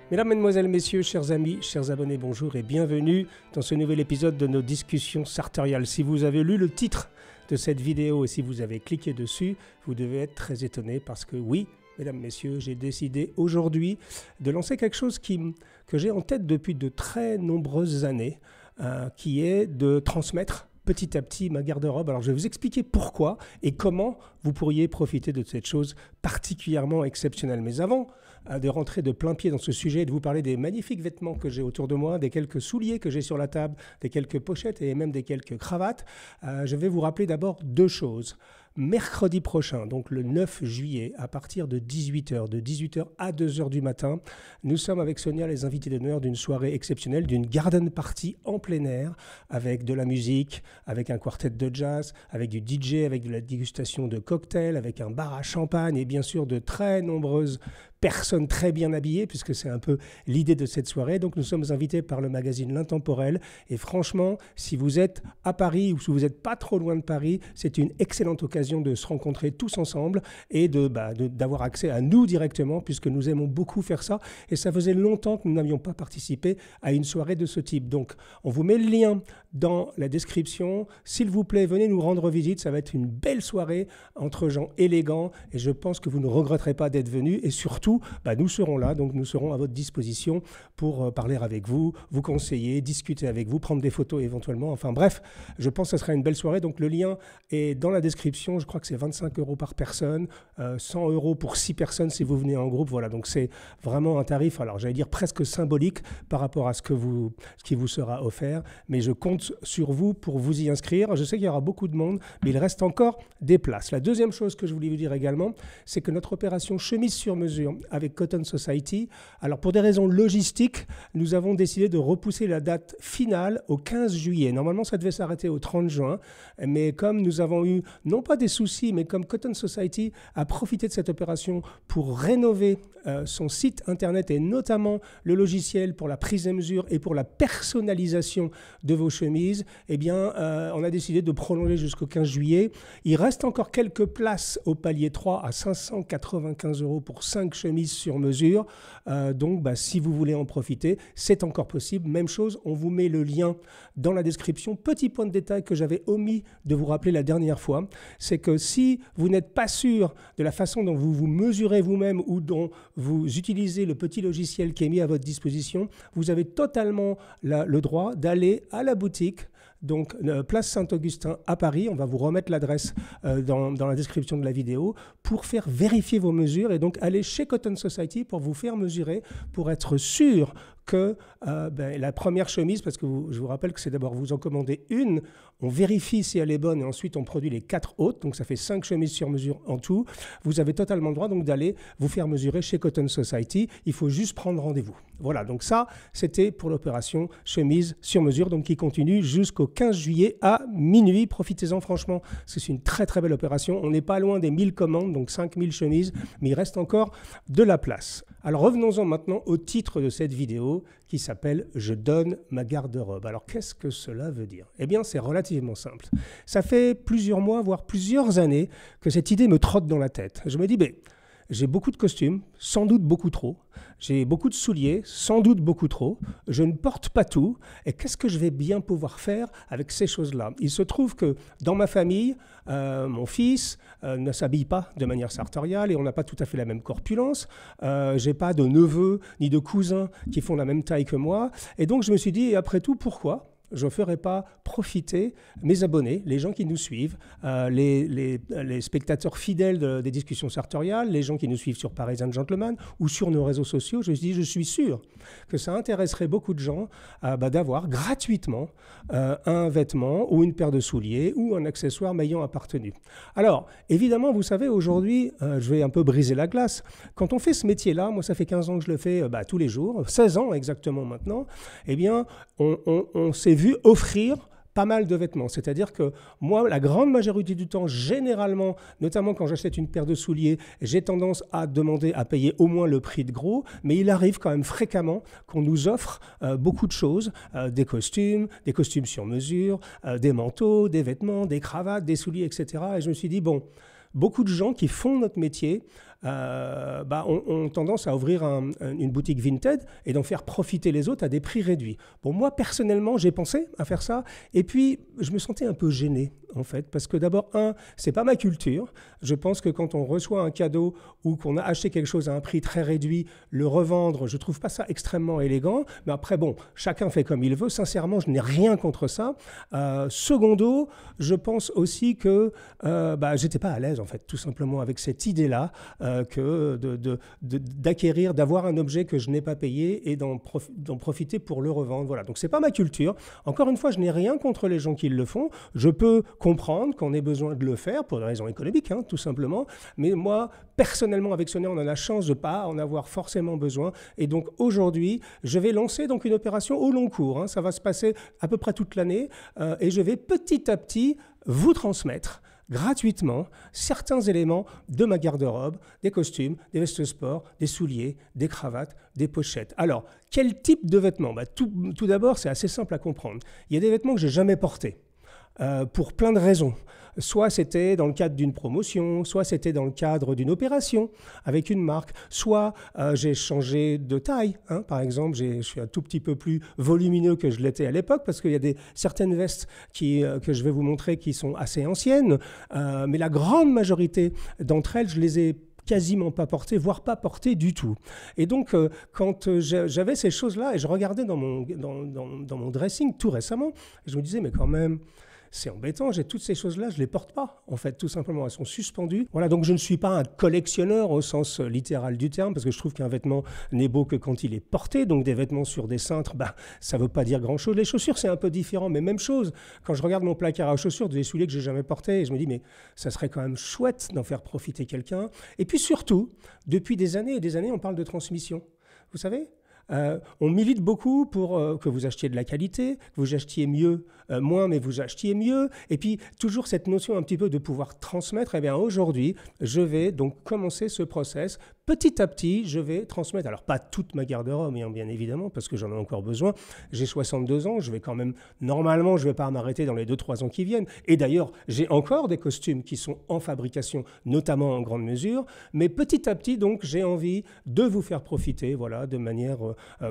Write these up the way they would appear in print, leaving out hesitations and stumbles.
Mesdames, Mesdemoiselles, Messieurs, chers amis, chers abonnés, bonjour et bienvenue dans ce nouvel épisode de nos discussions sartoriales. Si vous avez lu le titre de cette vidéo et si vous avez cliqué dessus, vous devez être très étonnés parce que oui, mesdames, messieurs, j'ai décidé aujourd'hui de lancer quelque chose que j'ai en tête depuis de très nombreuses années, qui est de transmettre petit à petit ma garde-robe. Alors je vais vous expliquer pourquoi et comment vous pourriez profiter de cette chose particulièrement exceptionnelle. Mais avant de rentrer de plein pied dans ce sujet et de vous parler des magnifiques vêtements que j'ai autour de moi, des quelques souliers que j'ai sur la table, des quelques pochettes et même des quelques cravates, je vais vous rappeler d'abord deux choses. Mercredi prochain, donc le 9 juillet, à partir de 18h, de 18h à 2h du matin, nous sommes avec Sonia les invités d'honneur d'une soirée exceptionnelle, d'une garden party en plein air, avec de la musique, avec un quartet de jazz, avec du DJ, avec de la dégustation de cocktails, avec un bar à champagne et bien sûr de très nombreuses personnes très bien habillées, puisque c'est un peu l'idée de cette soirée. Donc nous sommes invités par le magazine L'Intemporel. Et franchement, si vous êtes à Paris ou si vous n'êtes pas trop loin de Paris, c'est une excellente occasion de se rencontrer tous ensemble et d'avoir accès à nous directement, puisque nous aimons beaucoup faire ça. Et ça faisait longtemps que nous n'avions pas participé à une soirée de ce type. Donc on vous met le lien dans la description. S'il vous plaît, venez nous rendre visite. Ça va être une belle soirée entre gens élégants et je pense que vous ne regretterez pas d'être venus. Et surtout, nous serons là, donc nous serons à votre disposition pour parler avec vous, vous conseiller, discuter avec vous, prendre des photos éventuellement. Enfin bref, je pense que ce sera une belle soirée. Donc le lien est dans la description. Je crois que c'est 25 € par personne, 100 € pour 6 personnes si vous venez en groupe. Voilà, donc c'est vraiment un tarif, alors j'allais dire presque symbolique par rapport à ce qui vous sera offert. Mais je compte sur vous pour vous y inscrire. Je sais qu'il y aura beaucoup de monde, mais il reste encore des places. La deuxième chose que je voulais vous dire également, c'est que notre opération chemise sur mesure avec Cotton Society, alors pour des raisons logistiques, nous avons décidé de repousser la date finale au 15 juillet. Normalement, ça devait s'arrêter au 30 juin, mais comme nous avons eu, non pas des soucis, mais comme Cotton Society a profité de cette opération pour rénover son site internet et notamment le logiciel pour la prise de mesure et pour la personnalisation de vos chemises, eh bien, on a décidé de prolonger jusqu'au 15 juillet. Il reste encore quelques places au palier 3 à 595 € pour 5 chemises sur mesure. Donc, si vous voulez en profiter, c'est encore possible. Même chose, on vous met le lien dans la description. Petit point de détail que j'avais omis de vous rappeler la dernière fois, c'est que si vous n'êtes pas sûr de la façon dont vous vous mesurez vous-même ou dont vous utilisez le petit logiciel qui est mis à votre disposition, vous avez totalement le droit d'aller à la boutique. Donc, place Saint-Augustin à Paris, on va vous remettre l'adresse dans la description de la vidéo pour faire vérifier vos mesures et donc aller chez Cotton Society pour vous faire mesurer, pour être sûr que la première chemise, parce que je vous rappelle que c'est d'abord vous en commandez une, on vérifie si elle est bonne et ensuite on produit les 4 autres, donc ça fait 5 chemises sur mesure en tout. Vous avez totalement le droit donc d'aller vous faire mesurer chez Cotton Society, il faut juste prendre rendez-vous. Voilà, donc ça c'était pour l'opération chemise sur mesure, donc qui continue jusqu'au 15 juillet à minuit. Profitez-en franchement, c'est une très très belle opération. On n'est pas loin des 1000 commandes, donc 5000 chemises, mais il reste encore de la place. Alors revenons-en maintenant au titre de cette vidéo qui s'appelle « Je donne ma garde-robe ». Alors qu'est-ce que cela veut dire? Eh bien c'est relativement simple. Ça fait plusieurs mois, voire plusieurs années que cette idée me trotte dans la tête. Je me dis, j'ai beaucoup de costumes, sans doute beaucoup trop. J'ai beaucoup de souliers, sans doute beaucoup trop. Je ne porte pas tout. Et qu'est-ce que je vais bien pouvoir faire avec ces choses-là? Il se trouve que dans ma famille, mon fils ne s'habille pas de manière sartoriale et on n'a pas tout à fait la même corpulence. Je n'ai pas de neveux ni de cousins qui font la même taille que moi. Et donc je me suis dit, et après tout, pourquoi je ne ferai pas profiter mes abonnés, les gens qui nous suivent, les spectateurs fidèles des discussions sartoriales, les gens qui nous suivent sur Paris and Gentleman ou sur nos réseaux sociaux. Je me suis dit, je suis sûr que ça intéresserait beaucoup de gens d'avoir gratuitement un vêtement ou une paire de souliers ou un accessoire m'ayant appartenu. Alors, évidemment, vous savez, aujourd'hui, je vais un peu briser la glace. Quand on fait ce métier-là, moi, ça fait 15 ans que je le fais tous les jours, 16 ans exactement maintenant, eh bien, on s'est vu offrir pas mal de vêtements. C'est-à-dire que moi, la grande majorité du temps, généralement, notamment quand j'achète une paire de souliers, j'ai tendance à demander à payer au moins le prix de gros, mais il arrive quand même fréquemment qu'on nous offre beaucoup de choses, des costumes sur mesure, des manteaux, des vêtements, des cravates, des souliers, etc. Et je me suis dit, bon, beaucoup de gens qui font notre métier ont tendance à ouvrir une boutique Vinted et d'en faire profiter les autres à des prix réduits. Bon, moi, personnellement, j'ai pensé à faire ça. Et puis, je me sentais un peu gêné, en fait, parce que d'abord, c'est pas ma culture. Je pense que quand on reçoit un cadeau ou qu'on a acheté quelque chose à un prix très réduit, le revendre, je trouve pas ça extrêmement élégant. Mais après, bon, chacun fait comme il veut. Sincèrement, je n'ai rien contre ça. Secondo, je pense aussi que j'étais pas à l'aise, en fait, tout simplement avec cette idée-là. Que d'acquérir, d'avoir un objet que je n'ai pas payé et d'en profiter pour le revendre. Voilà. Donc, ce n'est pas ma culture. Encore une fois, je n'ai rien contre les gens qui le font. Je peux comprendre qu'on ait besoin de le faire pour des raisons économiques, tout simplement. Mais moi, personnellement, avec Sonia, on a la chance de ne pas en avoir forcément besoin. Et donc, aujourd'hui, je vais lancer donc une opération au long cours. Ça va se passer à peu près toute l'année. Et je vais petit à petit vous transmettre gratuitement certains éléments de ma garde-robe, des costumes, des vestes sport, des souliers, des cravates, des pochettes. Alors, quel type de vêtements ? Tout d'abord, c'est assez simple à comprendre. Il y a des vêtements que je n'ai jamais portés, pour plein de raisons. Soit c'était dans le cadre d'une promotion, soit c'était dans le cadre d'une opération avec une marque, soit j'ai changé de taille. Par exemple, je suis un tout petit peu plus volumineux que je l'étais à l'époque parce qu'il y a certaines vestes que je vais vous montrer qui sont assez anciennes, mais la grande majorité d'entre elles, je les ai quasiment pas portées, voire pas portées du tout. Et donc, quand j'avais ces choses-là, et je regardais dans mon dressing tout récemment, je me disais, mais quand même, c'est embêtant, j'ai toutes ces choses-là, je ne les porte pas, en fait, tout simplement, elles sont suspendues. Voilà, donc je ne suis pas un collectionneur au sens littéral du terme, parce que je trouve qu'un vêtement n'est beau que quand il est porté, donc des vêtements sur des cintres, ça ne veut pas dire grand-chose. Les chaussures, c'est un peu différent, mais même chose. Quand je regarde mon placard à chaussures, des souliers que je n'ai jamais portés, je me dis, mais ça serait quand même chouette d'en faire profiter quelqu'un. Et puis surtout, depuis des années et des années, on parle de transmission. Vous savez ? On milite beaucoup pour que vous achetiez de la qualité, que vous achetiez moins, mais vous achetiez mieux. Et puis, toujours cette notion un petit peu de pouvoir transmettre. Eh bien, aujourd'hui, je vais donc commencer ce process. Petit à petit, je vais transmettre, alors pas toute ma garde-robe, bien évidemment, parce que j'en ai encore besoin. J'ai 62 ans, je vais quand même, normalement, je ne vais pas m'arrêter dans les 2-3 ans qui viennent. Et d'ailleurs, j'ai encore des costumes qui sont en fabrication, notamment en grande mesure. Mais petit à petit, donc, j'ai envie de vous faire profiter, voilà, de manière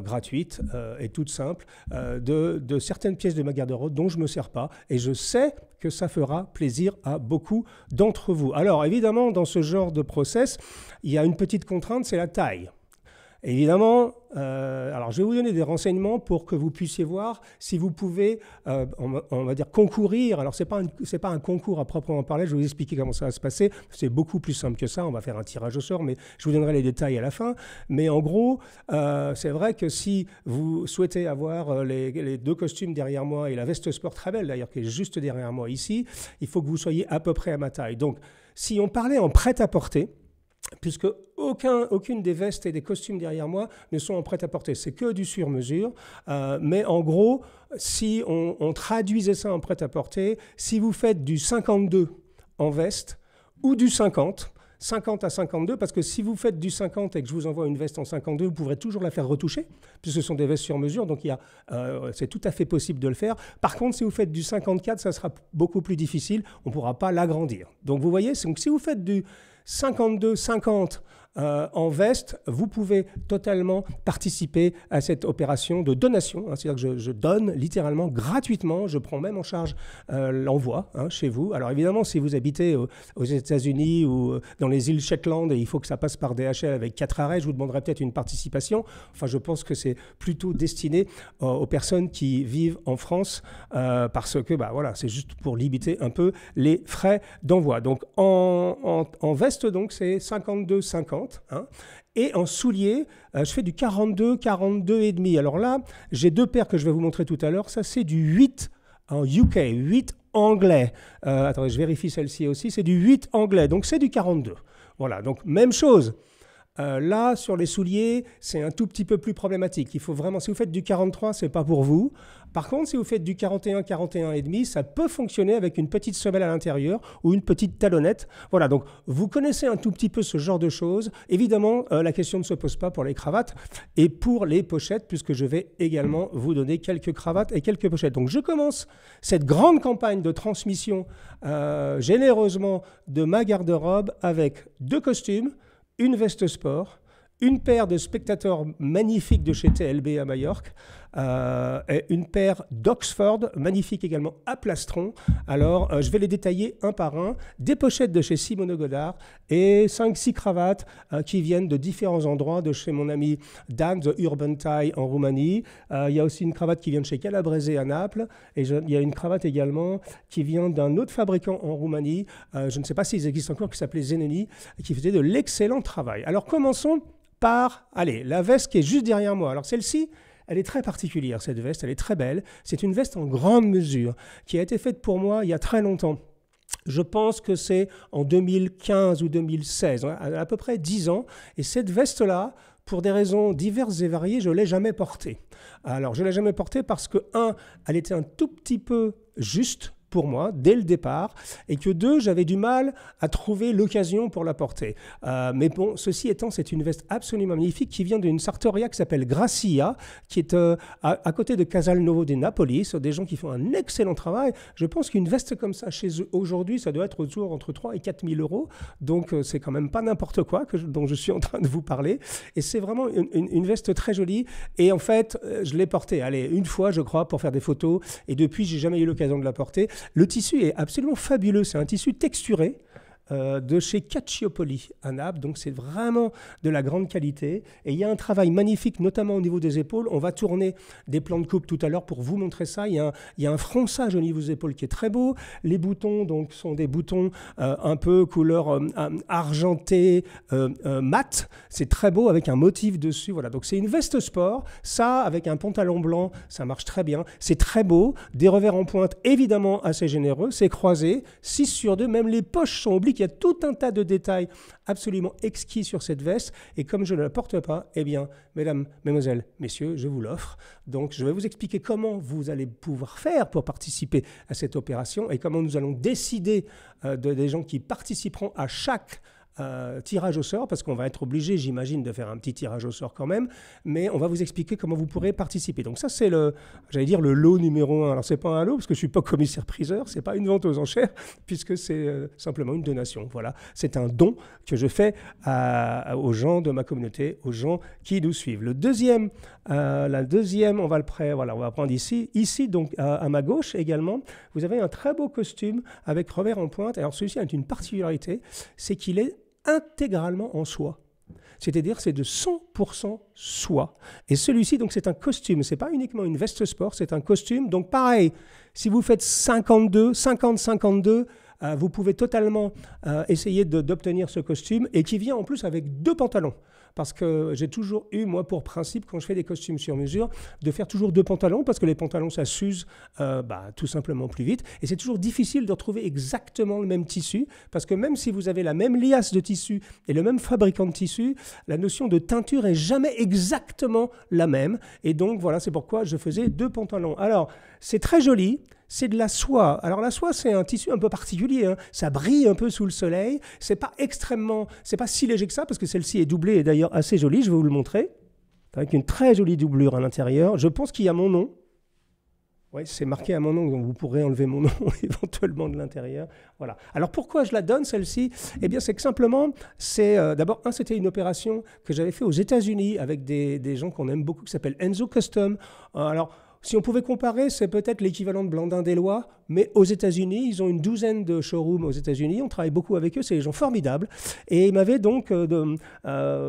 gratuite et toute simple, de certaines pièces de ma garde-robe dont je ne me sers pas. Et je sais que ça fera plaisir à beaucoup d'entre vous. Alors, évidemment, dans ce genre de process, il y a une petite contrainte, c'est la taille. Évidemment, alors je vais vous donner des renseignements pour que vous puissiez voir si vous pouvez, on va dire, concourir. Alors, c'est pas un concours à proprement parler, je vais vous expliquer comment ça va se passer. C'est beaucoup plus simple que ça, on va faire un tirage au sort, mais je vous donnerai les détails à la fin. Mais en gros, c'est vrai que si vous souhaitez avoir les 2 costumes derrière moi et la veste sport très belle d'ailleurs, qui est juste derrière moi ici, il faut que vous soyez à peu près à ma taille. Donc, si on parlait en prêt-à-porter, puisque aucune des vestes et des costumes derrière moi ne sont en prêt-à-porter. C'est que du sur-mesure. Mais en gros, si on traduisait ça en prêt-à-porter, si vous faites du 52 en veste ou du 50 à 52, parce que si vous faites du 50 et que je vous envoie une veste en 52, vous pourrez toujours la faire retoucher, puisque ce sont des vestes sur mesure, donc c'est tout à fait possible de le faire. Par contre, si vous faites du 54, ça sera beaucoup plus difficile, on ne pourra pas l'agrandir. Donc vous voyez, donc, si vous faites du 52-50 en veste, vous pouvez totalement participer à cette opération de donation. C'est-à-dire que je donne littéralement gratuitement, je prends même en charge l'envoi chez vous. Alors évidemment, si vous habitez aux États-Unis ou dans les îles Shetland et il faut que ça passe par DHL avec 4 arrêts, je vous demanderai peut-être une participation. Enfin, je pense que c'est plutôt destiné aux personnes qui vivent en France parce que voilà, c'est juste pour limiter un peu les frais d'envoi. Donc en veste, donc, c'est 52-50. Et en souliers, je fais du 42 et demi. Alors là, j'ai 2 paires que je vais vous montrer tout à l'heure. Ça, c'est du 8 en UK, 8 anglais. Attendez, je vérifie celle-ci aussi. C'est du 8 anglais, donc c'est du 42. Voilà, donc même chose. Là, sur les souliers, c'est un tout petit peu plus problématique. Il faut vraiment, si vous faites du 43, c'est pas pour vous. Par contre, si vous faites du 41, 41 et demi, ça peut fonctionner avec une petite semelle à l'intérieur ou une petite talonnette. Voilà, donc vous connaissez un tout petit peu ce genre de choses. Évidemment, la question ne se pose pas pour les cravates et pour les pochettes, puisque je vais également vous donner quelques cravates et quelques pochettes. Donc je commence cette grande campagne de transmission généreusement de ma garde-robe avec 2 costumes, une veste sport, une paire de spectateurs magnifiques de chez TLB à Majorque, et une paire d'Oxford, magnifique également à plastron. Alors, je vais les détailler un par un. Des pochettes de chez Simone Godard et 5-6 cravates qui viennent de différents endroits, de chez mon ami Dan, The Urban Tie en Roumanie. Il y a aussi une cravate qui vient de chez Calabrese à Naples. Et il y a une cravate également qui vient d'un autre fabricant en Roumanie. Je ne sais pas s'ils existent encore, qui s'appelait Zenoni, qui faisait de l'excellent travail. Alors, commençons par, allez, la veste qui est juste derrière moi. Alors celle-ci, elle est très particulière, cette veste, elle est très belle. C'est une veste en grande mesure qui a été faite pour moi il y a très longtemps. Je pense que c'est en 2015 ou 2016, à peu près 10 ans. Et cette veste-là, pour des raisons diverses et variées, je ne l'ai jamais portée. Alors, je ne l'ai jamais portée parce que, elle était un tout petit peu juste pour moi, dès le départ, et que 2, j'avais du mal à trouver l'occasion pour la porter. Mais bon, ceci étant, c'est une veste absolument magnifique qui vient d'une sartoria qui s'appelle Gracia, qui est à côté de Casalnovo de Napoli, sur des gens qui font un excellent travail. Je pense qu'une veste comme ça, chez eux, aujourd'hui, ça doit être autour entre 3 et 4 000 euros, donc c'est quand même pas n'importe quoi dont je suis en train de vous parler, et c'est vraiment une veste très jolie, et en fait, je l'ai portée, allez, une fois, je crois, pour faire des photos, et depuis, j'ai jamais eu l'occasion de la porter. Le tissu est absolument fabuleux, c'est un tissu texturé de chez Cacciopoli à Naples, donc c'est vraiment de la grande qualité. Et il y a un travail magnifique, notamment au niveau des épaules. On va tourner des plans de coupe tout à l'heure pour vous montrer ça. Il y a un fronçage au niveau des épaules qui est très beau. Les boutons donc, sont des boutons un peu couleur argentée, mat. C'est très beau avec un motif dessus. Voilà. Donc c'est une veste sport. Ça, avec un pantalon blanc, ça marche très bien. C'est très beau. Des revers en pointe, évidemment assez généreux. C'est croisé. 6 sur 2. Même les poches sont obliques. Il y a tout un tas de détails absolument exquis sur cette veste. Et comme je ne la porte pas, eh bien, mesdames, mesdemoiselles, messieurs, je vous l'offre. Donc, je vais vous expliquer comment vous allez pouvoir faire pour participer à cette opération et comment nous allons décider des gens qui participeront à chaque tirage au sort, parce qu'on va être obligé, j'imagine, de faire un petit tirage au sort quand même, mais on va vous expliquer comment vous pourrez participer. Donc ça, c'est le lot numéro 1. Alors, c'est pas un lot, parce que je suis pas commissaire-priseur, c'est pas une vente aux enchères, puisque c'est simplement une donation. Voilà, c'est un don que je fais aux gens de ma communauté, aux gens qui nous suivent. La deuxième, on va prendre ici. Ici, donc, à ma gauche également, vous avez un très beau costume avec revers en pointe. Alors, celui-ci a une particularité, c'est qu'il est intégralement en soie. C'est-à-dire c'est de 100% soie. Et celui-ci, donc, c'est un costume. Ce n'est pas uniquement une veste sport, c'est un costume. Donc, pareil, si vous faites 50-52, vous pouvez totalement essayer d'obtenir ce costume et qui vient en plus avec 2 pantalons. Parce que j'ai toujours eu, moi, pour principe, quand je fais des costumes sur mesure, de faire toujours 2 pantalons, parce que les pantalons, ça s'use tout simplement plus vite. Et c'est toujours difficile de retrouver exactement le même tissu, parce que même si vous avez la même liasse de tissu et le même fabricant de tissu, la notion de teinture est jamais exactement la même. Et donc, voilà, c'est pourquoi je faisais 2 pantalons. Alors, c'est très joli. C'est de la soie. Alors la soie, c'est un tissu un peu particulier. Hein. Ça brille un peu sous le soleil. C'est pas si léger que ça, parce que celle-ci est doublée et d'ailleurs assez jolie. Je vais vous le montrer. Avec une très jolie doublure à l'intérieur. Je pense qu'il y a mon nom. Oui, c'est marqué à mon nom, donc vous pourrez enlever mon nom éventuellement de l'intérieur. Voilà. Alors pourquoi je la donne, celle-ci ? Eh bien, c'est que simplement, d'abord, c'était une opération que j'avais fait aux États-Unis avec des gens qu'on aime beaucoup, qui s'appellent Enzo Custom. Alors, si on pouvait comparer, c'est peut-être l'équivalent de Blandin des Lois, mais aux États-Unis, ils ont une 12aine de showrooms aux États-Unis. On travaille beaucoup avec eux, c'est des gens formidables. Et ils m'avaient donc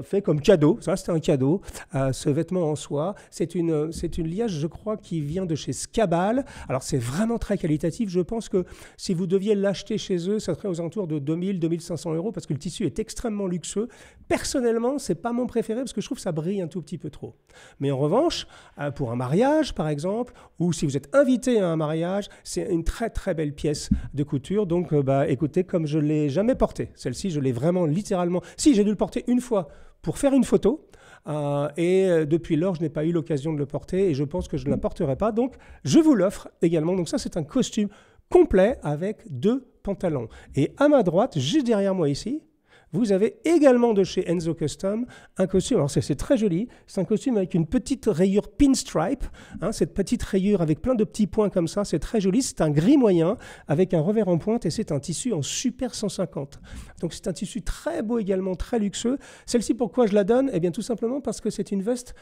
fait comme cadeau, ça c'était un cadeau, ce vêtement en soie. C'est une liasse, je crois, qui vient de chez Scabal. Alors c'est vraiment très qualitatif. Je pense que si vous deviez l'acheter chez eux, ça serait aux alentours de 2 000-2 500 € parce que le tissu est extrêmement luxueux. Personnellement, c'est pas mon préféré parce que je trouve que ça brille un tout petit peu trop. Mais en revanche, pour un mariage, par exemple, exemple, ou si vous êtes invité à un mariage, c'est une très très belle pièce de couture. Donc écoutez, comme je ne l'ai jamais portée, celle-ci je l'ai vraiment littéralement, si j'ai dû le porter une fois pour faire une photo, depuis lors je n'ai pas eu l'occasion de le porter et je pense que je ne la porterai pas, donc je vous l'offre également. Donc ça c'est un costume complet avec 2 pantalons. Et à ma droite, juste derrière moi ici, vous avez également de chez Enzo Custom un costume, alors c'est très joli, c'est un costume avec une petite rayure pinstripe, cette petite rayure avec plein de petits points comme ça, c'est très joli, c'est un gris moyen avec un revers en pointe et c'est un tissu en super 150. Donc c'est un tissu très beau également, très luxueux. Celle-ci, pourquoi je la donne? Eh bien tout simplement parce que c'est une veste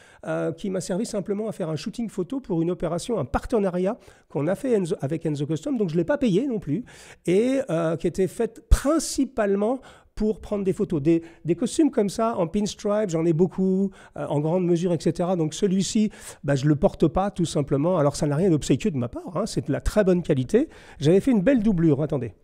qui m'a servi simplement à faire un shooting photo pour une opération, un partenariat qu'on a fait avec Enzo Custom, donc je ne l'ai pas payé non plus, et qui était faite principalement pour prendre des photos. Des costumes comme ça, en pinstripe, j'en ai beaucoup, en grande mesure, etc. Donc celui-ci, je ne le porte pas, tout simplement. Alors ça n'a rien d'obséquieux de ma part, c'est de la très bonne qualité. J'avais fait une belle doublure, attendez.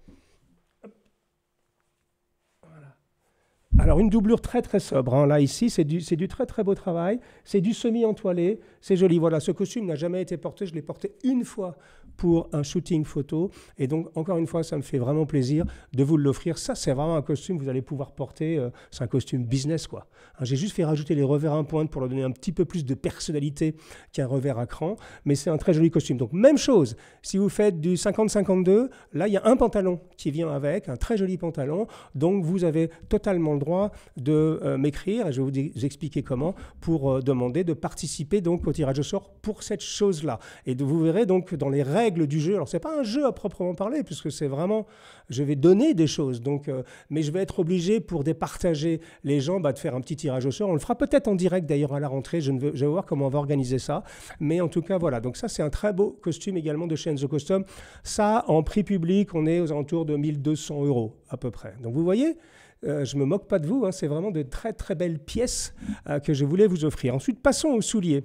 Alors une doublure très très sobre, là ici c'est du très très beau travail, c'est du semi-entoilé, c'est joli. Voilà, ce costume n'a jamais été porté, je l'ai porté une fois pour un shooting photo et donc encore une fois ça me fait vraiment plaisir de vous l'offrir. Ça c'est vraiment un costume que vous allez pouvoir porter, c'est un costume business quoi. J'ai juste fait rajouter les revers en pointe pour leur donner un petit peu plus de personnalité qu'un revers à cran, mais c'est un très joli costume. Donc même chose, si vous faites du 50-52, là il y a un pantalon qui vient avec, un très joli pantalon, donc vous avez totalement le droit de m'écrire et je vais vous expliquer comment pour demander de participer donc au tirage au sort pour cette chose-là. Et vous verrez donc dans les règles du jeu, alors c'est pas un jeu à proprement parler puisque c'est vraiment, je vais donner des choses, donc, mais je vais être obligé pour départager les gens de faire un petit tirage au sort. On le fera peut-être en direct d'ailleurs à la rentrée, je vais voir comment on va organiser ça, mais en tout cas voilà, donc ça c'est un très beau costume également de chez Enzo Custom. Ça en prix public on est aux alentours de 1 200 € à peu près. Donc vous voyez, je ne me moque pas de vous, c'est vraiment de très très belles pièces que je voulais vous offrir. Ensuite, passons aux souliers.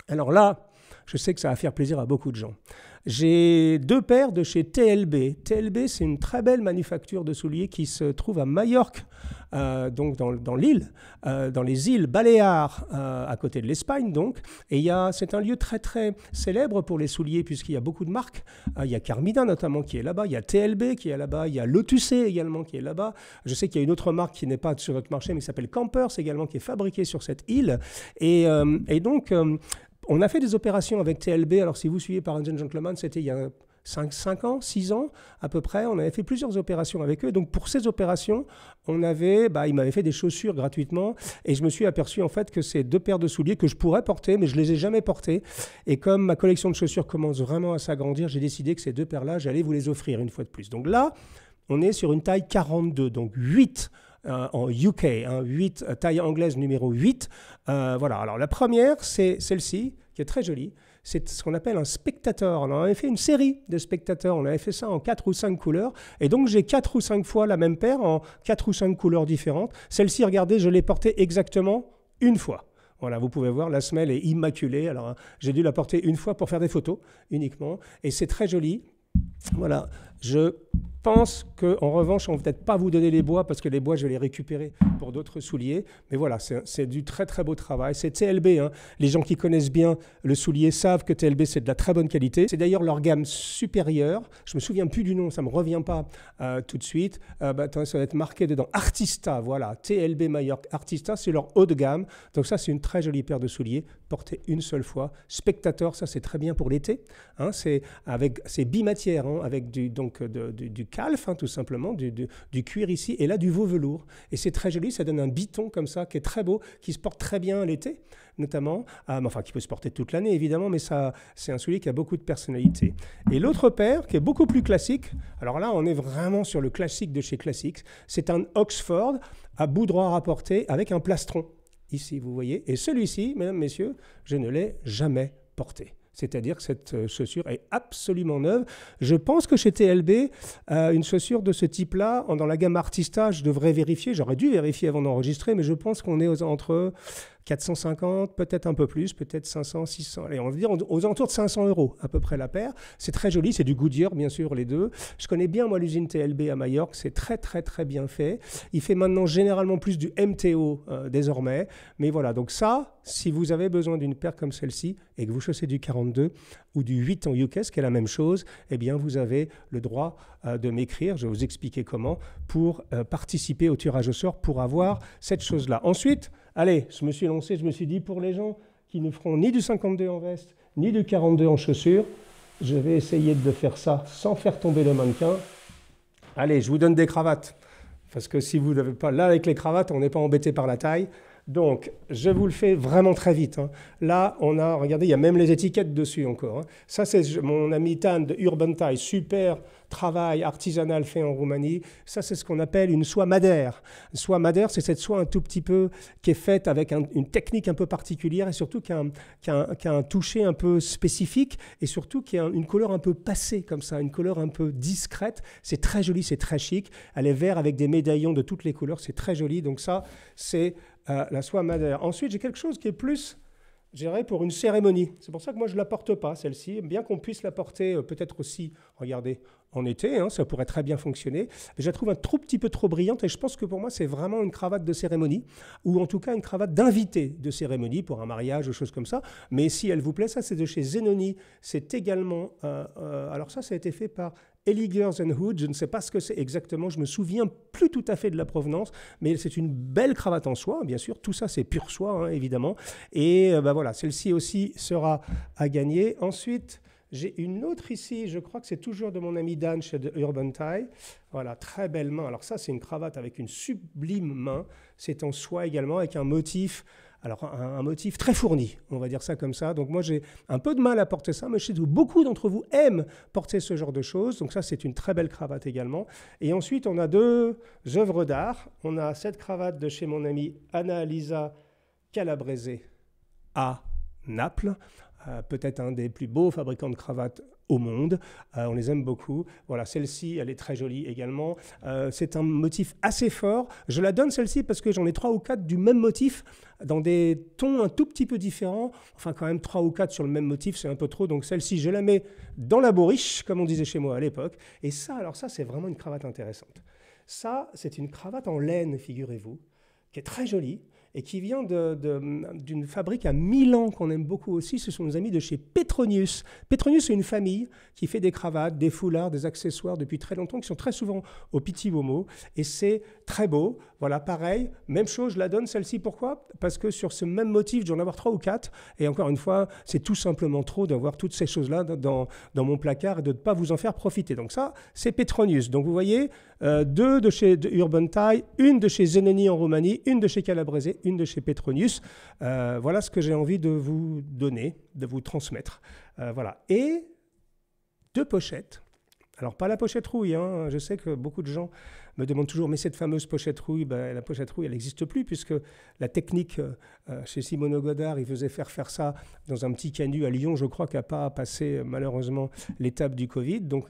Alors là, je sais que ça va faire plaisir à beaucoup de gens. J'ai 2 paires de chez TLB. TLB, c'est une très belle manufacture de souliers qui se trouve à Majorque, donc dans l'île, dans les îles Baléares, à côté de l'Espagne donc. Et c'est un lieu très très célèbre pour les souliers puisqu'il y a beaucoup de marques. Il y a Carmina notamment qui est là-bas, il y a TLB qui est là-bas, il y a Lotusé également qui est là-bas. Je sais qu'il y a une autre marque qui n'est pas sur notre marché mais qui s'appelle Campers également qui est fabriquée sur cette île. Et donc on a fait des opérations avec TLB. Alors si vous suivez par un gentleman, c'était il y a 5 ans, 6 ans à peu près. On avait fait plusieurs opérations avec eux. Donc pour ces opérations, ils m'avaient fait des chaussures gratuitement. Et je me suis aperçu en fait que ces 2 paires de souliers que je pourrais porter, mais je ne les ai jamais portés. Et comme ma collection de chaussures commence vraiment à s'agrandir, j'ai décidé que ces 2 paires-là, j'allais vous les offrir une fois de plus. Donc là, on est sur une taille 42, donc 8 en UK, 8, taille anglaise numéro 8. Voilà, alors la première, c'est celle-ci, qui est très jolie. C'est ce qu'on appelle un spectateur. On avait fait une série de spectateurs, on avait fait ça en 4 ou 5 couleurs. Et donc j'ai 4 ou 5 fois la même paire en 4 ou 5 couleurs différentes. Celle-ci, regardez, je l'ai portée exactement une fois. Voilà, vous pouvez voir, la semelle est immaculée. Alors, j'ai dû la porter une fois pour faire des photos uniquement. Et c'est très joli. Voilà, je pense qu'en revanche, on ne va peut-être pas vous donner les bois parce que les bois, je vais les récupérer pour d'autres souliers. Mais voilà, c'est du très très beau travail. C'est TLB. Les gens qui connaissent bien le soulier savent que TLB, c'est de la très bonne qualité. C'est d'ailleurs leur gamme supérieure. Je ne me souviens plus du nom, ça ne me revient pas tout de suite. Attendez, ça va être marqué dedans. Artista, voilà. TLB Majorque Artista, c'est leur haut de gamme. Donc ça, c'est une très jolie paire de souliers portée une seule fois. Spectator, ça c'est très bien pour l'été. C'est bimatière, avec du calf, tout simplement, du cuir ici, et là du veau velours. Et c'est très joli, ça donne un biton comme ça, qui est très beau, qui se porte très bien l'été, notamment, qui peut se porter toute l'année évidemment, mais ça, c'est un soulier qui a beaucoup de personnalité. Et l'autre paire, qui est beaucoup plus classique, alors là on est vraiment sur le classique de chez Classics, c'est un Oxford à bout droit rapporté avec un plastron, ici vous voyez, et celui-ci, mesdames, messieurs, je ne l'ai jamais porté. C'est-à-dire que cette chaussure est absolument neuve. Je pense que chez TLB, une chaussure de ce type-là, dans la gamme Artista, je devrais vérifier, j'aurais dû vérifier avant d'enregistrer, mais je pense qu'on est entre 450, peut-être un peu plus, peut-être 500, 600. Allez, on va dire aux alentours de 500 € à peu près la paire. C'est très joli, c'est du Goodyear bien sûr les deux. Je connais bien moi l'usine TLB à Majorque, c'est très très très bien fait. Il fait maintenant généralement plus du MTO désormais. Mais voilà, donc ça, si vous avez besoin d'une paire comme celle-ci et que vous chaussez du 42 ou du 8 en UK, ce qui est la même chose, eh bien vous avez le droit de m'écrire, je vais vous expliquer comment, pour participer au tirage au sort pour avoir cette chose-là. Ensuite, allez, je me suis lancé, je me suis dit pour les gens qui ne feront ni du 52 en veste, ni du 42 en chaussures, je vais essayer de faire ça sans faire tomber le mannequin. Allez, je vous donne des cravates, parce que si vous n'avez pas, là avec les cravates, on n'est pas embêté par la taille. Donc, je vous le fais vraiment très vite. Là, on a, regardez, il y a même les étiquettes dessus encore. Ça, c'est mon ami Tan de Urban Tie, super travail artisanal fait en Roumanie. Ça, c'est ce qu'on appelle une soie madère. Une soie madère, c'est cette soie un tout petit peu qui est faite avec une technique un peu particulière et surtout qui a un toucher un peu spécifique et surtout qui a une couleur un peu passée comme ça, une couleur un peu discrète. C'est très joli, c'est très chic. Elle est verte avec des médaillons de toutes les couleurs. C'est très joli. Donc ça, c'est la soie madère. Ensuite, j'ai quelque chose qui est plus, je dirais, pour une cérémonie. C'est pour ça que moi, je ne la porte pas, celle-ci. Bien qu'on puisse la porter peut-être aussi, regardez, en été, ça pourrait très bien fonctionner. Mais je la trouve un tout petit peu trop brillante et je pense que pour moi, c'est vraiment une cravate de cérémonie ou en tout cas une cravate d'invité de cérémonie pour un mariage ou choses comme ça. Mais si elle vous plaît, ça, c'est de chez Zenoni. C'est également, alors ça a été fait par Eligers and Hood, je ne sais pas ce que c'est exactement, je me souviens plus tout à fait de la provenance, mais c'est une belle cravate en soie, bien sûr, tout ça c'est pur soie, évidemment, et voilà, celle-ci aussi sera à gagner. Ensuite, j'ai une autre ici, je crois que c'est toujours de mon ami Dan chez The Urban Tie, voilà, très belle main, alors ça c'est une cravate avec une sublime main, c'est en soie également, avec un motif. Alors, un motif très fourni, on va dire ça comme ça. Donc, moi, j'ai un peu de mal à porter ça, mais je sais que beaucoup d'entre vous aiment porter ce genre de choses. Donc, ça, c'est une très belle cravate également. Et ensuite, on a deux œuvres d'art. On a cette cravate de chez mon amie Anna-Lisa Calabrese à Naples. Peut-être un des plus beaux fabricants de cravates au monde. On les aime beaucoup. Voilà, celle-ci, elle est très jolie également. C'est un motif assez fort. Je la donne celle-ci parce que j'en ai 3 ou 4 du même motif dans des tons un tout petit peu différents. Enfin, quand même 3 ou 4 sur le même motif, c'est un peu trop. Donc celle-ci, je la mets dans la bourriche, comme on disait chez moi à l'époque. Et ça, alors ça, c'est vraiment une cravate intéressante. Ça, c'est une cravate en laine, figurez-vous, qui est très jolie et qui vient d'une fabrique à Milan qu'on aime beaucoup aussi. Ce sont nos amis de chez Petronius. Petronius, c'est une famille qui fait des cravates, des foulards, des accessoires depuis très longtemps, qui sont très souvent au Pitti Uomo. Et c'est très beau. Voilà, pareil, même chose, je la donne celle-ci. Pourquoi ? Parce que sur ce même motif, je dois en avoir 3 ou 4. Et encore une fois, c'est tout simplement trop d'avoir toutes ces choses-là dans mon placard et de ne pas vous en faire profiter. Donc ça, c'est Petronius. Donc vous voyez, 2 de chez Urban Tie, une de chez Zenoni en Roumanie, une de chez Calabrese, une de chez Petronius. Voilà ce que j'ai envie de vous donner, de vous transmettre. Voilà. Et 2 pochettes. Alors, pas la pochette rouille. Je sais que beaucoup de gens me demandent toujours, mais cette fameuse pochette rouille, la pochette rouille, elle n'existe plus, puisque la technique chez Simono Godard, il faisait faire ça dans un petit canut à Lyon, je crois, qui n'a pas passé malheureusement l'étape du Covid, donc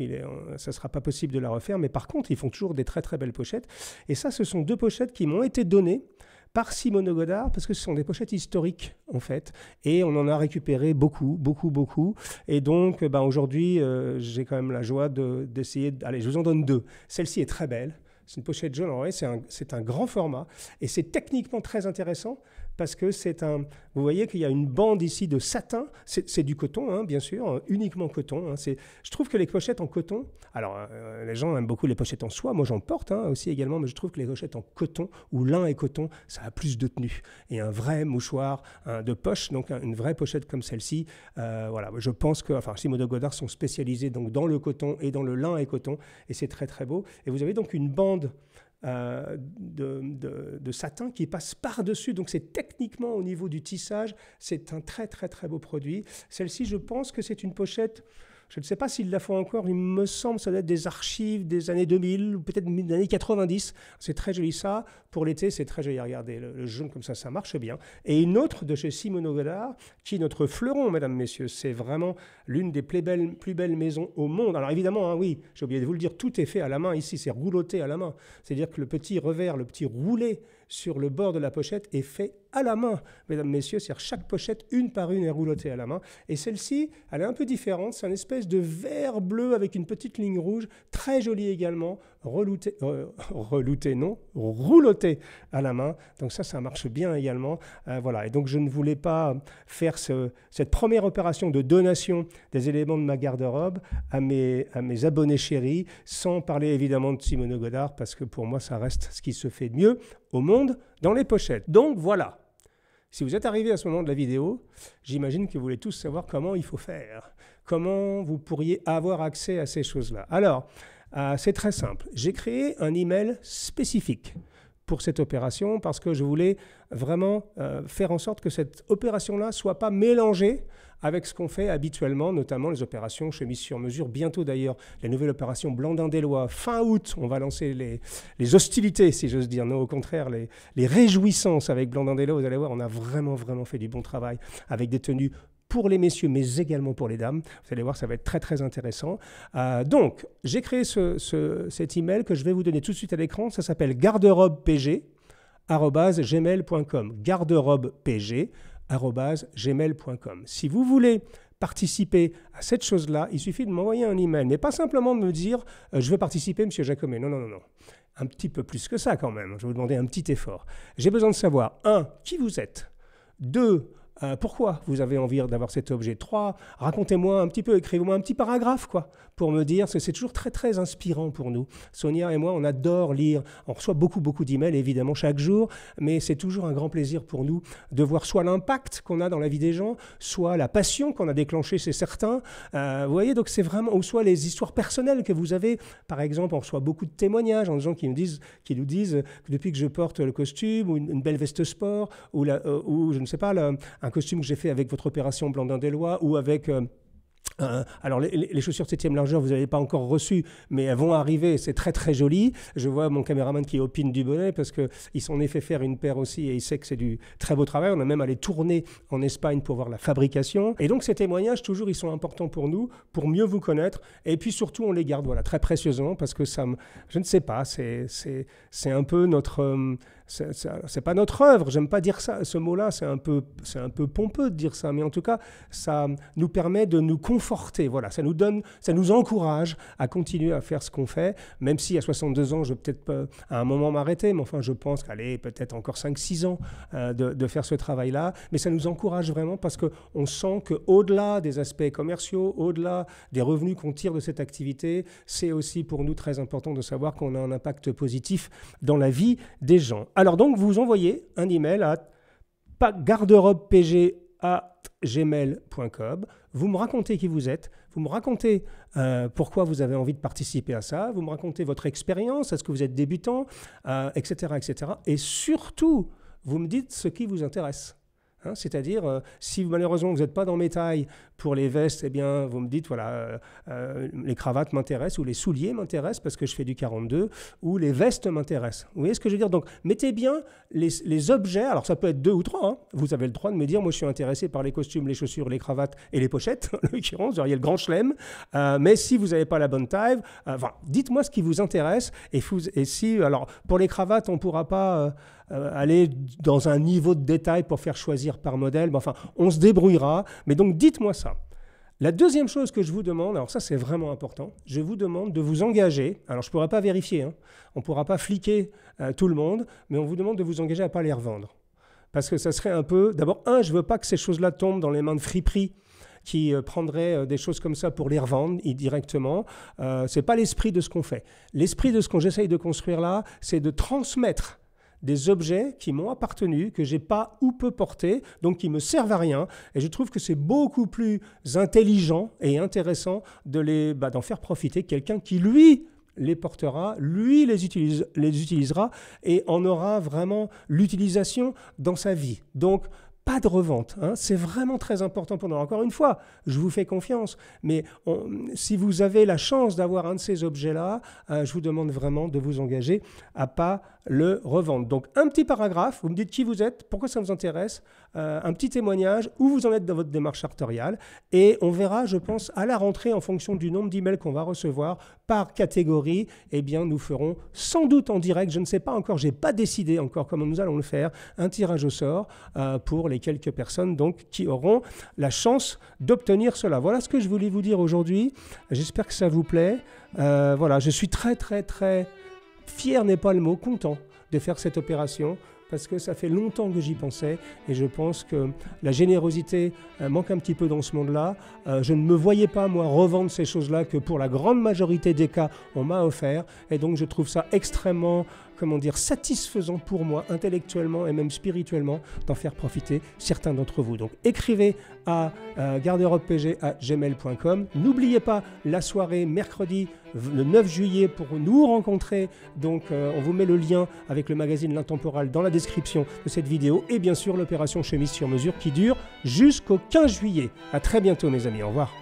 ça ne sera pas possible de la refaire. Mais par contre, ils font toujours des très très belles pochettes. Et ça, ce sont 2 pochettes qui m'ont été données par Simono Godard, parce que ce sont des pochettes historiques, en fait, et on en a récupéré beaucoup. Et donc, aujourd'hui, j'ai quand même la joie d'essayer... Allez, je vous en donne 2. Celle-ci est très belle. C'est une pochette jaune, en vrai, c'est un grand format, et c'est techniquement très intéressant, parce que vous voyez qu'il y a une bande ici de satin, c'est du coton, bien sûr, uniquement coton. Je trouve que les pochettes en coton, alors les gens aiment beaucoup les pochettes en soie, moi j'en porte aussi également, mais je trouve que les pochettes en coton, ou lin et coton, ça a plus de tenue. Et un vrai mouchoir de poche, donc une vraie pochette comme celle-ci, voilà, je pense que, Simono Godard sont spécialisés donc, dans le coton et dans le lin et coton, et c'est très très beau. Et vous avez donc une bande de satin qui passe par-dessus. Donc c'est techniquement au niveau du tissage, c'est un très très très beau produit. Celle-ci, je pense que c'est une pochette, je ne sais pas s'ils la font encore, il me semble que ça doit être des archives des années 2000 ou peut-être des années 90. C'est très joli ça. Pour l'été, c'est très joli. Regardez, le jaune comme ça marche bien. Et une autre de chez Simono Godard, qui est notre fleuron, mesdames, messieurs. C'est vraiment l'une des plus belles maisons au monde. Alors évidemment, oui, j'ai oublié de vous le dire, tout est fait à la main ici, c'est rouloté à la main. C'est-à-dire que le petit revers, le petit roulet sur le bord de la pochette est fait à la main, mesdames, messieurs. C'est-à-dire chaque pochette, une par une, est roulottée à la main. Et celle-ci, elle est un peu différente. C'est une espèce de vert bleu avec une petite ligne rouge, très jolie également, roulottée à la main. Donc ça marche bien également. Voilà. Et donc je ne voulais pas faire cette première opération de donation des éléments de ma garde-robe à mes abonnés chéris, sans parler évidemment de Simone Godard, parce que pour moi, ça reste ce qui se fait de mieux au monde dans les pochettes. Donc voilà. Si vous êtes arrivé à ce moment de la vidéo, j'imagine que vous voulez tous savoir comment il faut faire, comment vous pourriez avoir accès à ces choses-là. Alors, c'est très simple. J'ai créé un email spécifique pour cette opération parce que je voulais vraiment faire en sorte que cette opération-là ne soit pas mélangée avec ce qu'on fait habituellement, notamment les opérations chemise sur mesure. Bientôt d'ailleurs, la nouvelle opération Blandin-Deslois. Fin août, on va lancer les hostilités, si j'ose dire. Non, au contraire, les réjouissances avec Blandin-Deslois. Vous allez voir, on a vraiment fait du bon travail avec des tenues pour les messieurs, mais également pour les dames. Vous allez voir, ça va être très, très intéressant. Donc, j'ai créé cet email que je vais vous donner tout de suite à l'écran. Ça s'appelle garderobepg@gmail.com. garderobepg@gmail.com. Si vous voulez participer à cette chose-là, il suffit de m'envoyer un email, mais pas simplement de me dire « je veux participer, monsieur Jacomet ». Non. Un petit peu plus que ça quand même. Je vais vous demander un petit effort. J'ai besoin de savoir, 1, qui vous êtes. 2, pourquoi vous avez envie d'avoir cet objet. 3, racontez-moi un petit peu, écrivez-moi un petit paragraphe, pour me dire, c'est toujours très, très inspirant pour nous. Sonia et moi, on adore lire. On reçoit beaucoup d'emails, évidemment, chaque jour, mais c'est toujours un grand plaisir pour nous de voir soit l'impact qu'on a dans la vie des gens, soit la passion qu'on a déclenchée chez certains. Vous voyez, donc c'est vraiment, ou soit les histoires personnelles que vous avez. Par exemple, on reçoit beaucoup de témoignages en gens qui nous disent que depuis que je porte le costume, ou une belle veste sport, ou je ne sais pas, un costume que j'ai fait avec votre opération Blandin-Deslois ou avec... alors les chaussures de 7e largeur, vous n'avez pas encore reçues, mais elles vont arriver, c'est très très joli. Je vois mon caméraman qui opine du bonnet parce qu'il s'en est fait faire une paire aussi et il sait que c'est du très beau travail. On a même allé tourner en Espagne pour voir la fabrication. Et donc ces témoignages, toujours, ils sont importants pour nous, pour mieux vous connaître. Et puis surtout, on les garde très précieusement parce que je ne sais pas, c'est un peu notre... c'est pas notre œuvre, j'aime pas dire ça, ce mot-là, c'est un peu pompeux de dire ça, mais en tout cas, ça nous permet de nous conforter, voilà, ça nous encourage à continuer à faire ce qu'on fait, même si à 62 ans, je vais peut-être pas à un moment m'arrêter, mais enfin, je pense qu'allez, peut-être encore 5-6 ans de faire ce travail-là, mais ça nous encourage vraiment parce qu'on sent qu'au-delà des aspects commerciaux, au-delà des revenus qu'on tire de cette activité, c'est aussi pour nous très important de savoir qu'on a un impact positif dans la vie des gens. Alors donc, vous envoyez un email à garderobepg@gmail.com. Vous me racontez qui vous êtes, vous me racontez pourquoi vous avez envie de participer à ça, vous me racontez votre expérience, est-ce que vous êtes débutant, etc., etc. Et surtout, vous me dites ce qui vous intéresse. C'est-à-dire, si malheureusement vous n'êtes pas dans mes tailles pour les vestes, eh bien, vous me dites, voilà, les cravates m'intéressent ou les souliers m'intéressent parce que je fais du 42 ou les vestes m'intéressent. Vous voyez ce que je veux dire? Donc, mettez bien les objets, alors ça peut être 2 ou 3, vous avez le droit de me dire, moi je suis intéressé par les costumes, les chaussures, les cravates et les pochettes, en l'occurrence, il y a le grand chelem, mais si vous n'avez pas la bonne taille, dites-moi ce qui vous intéresse et si, alors, pour les cravates, on ne pourra pas... aller dans un niveau de détail pour faire choisir par modèle. Mais enfin, on se débrouillera. Mais donc, dites-moi ça. La deuxième chose que je vous demande, alors ça, c'est vraiment important, je vous demande de vous engager. Alors, je ne pourrai pas vérifier, on ne pourra pas fliquer tout le monde, mais on vous demande de vous engager à ne pas les revendre. Parce que ça serait un peu... D'abord, je ne veux pas que ces choses-là tombent dans les mains de friperies qui prendraient des choses comme ça pour les revendre directement. Ce n'est pas l'esprit de ce qu'on fait. L'esprit de ce qu'on j'essaye de construire là, c'est de transmettre des objets qui m'ont appartenu, que je n'ai pas ou peu porté, donc qui ne me servent à rien. Et je trouve que c'est beaucoup plus intelligent et intéressant d'en faire profiter quelqu'un qui, lui, les portera, lui, les utilisera et en aura vraiment l'utilisation dans sa vie. Donc, pas de revente. Hein. C'est vraiment très important pour nous. Encore une fois, je vous fais confiance. Mais si vous avez la chance d'avoir un de ces objets-là, je vous demande vraiment de vous engager à pas le revendre. Donc, un petit paragraphe, vous me dites qui vous êtes, pourquoi ça vous intéresse, un petit témoignage, où vous en êtes dans votre démarche sartoriale. Et on verra, je pense, à la rentrée, en fonction du nombre d'emails qu'on va recevoir par catégorie, eh bien, nous ferons sans doute en direct, je ne sais pas encore, je n'ai pas décidé encore comment nous allons le faire, un tirage au sort pour les quelques personnes donc, qui auront la chance d'obtenir cela. Voilà ce que je voulais vous dire aujourd'hui. J'espère que ça vous plaît. Voilà, je suis très, très, très fier, n'est pas le mot, content de faire cette opération parce que ça fait longtemps que j'y pensais et je pense que la générosité manque un petit peu dans ce monde-là. Je ne me voyais pas, moi, revendre ces choses-là que pour la grande majorité des cas, on m'a offert et donc je trouve ça extrêmement, comment dire, satisfaisant pour moi, intellectuellement et même spirituellement, d'en faire profiter certains d'entre vous. Donc écrivez à garderopepg@gmail.com. N'oubliez pas la soirée mercredi le 9 juillet pour nous rencontrer. Donc on vous met le lien avec le magazine L'Intemporal dans la description de cette vidéo et bien sûr l'opération chemise sur mesure qui dure jusqu'au 15 juillet. À très bientôt mes amis, au revoir.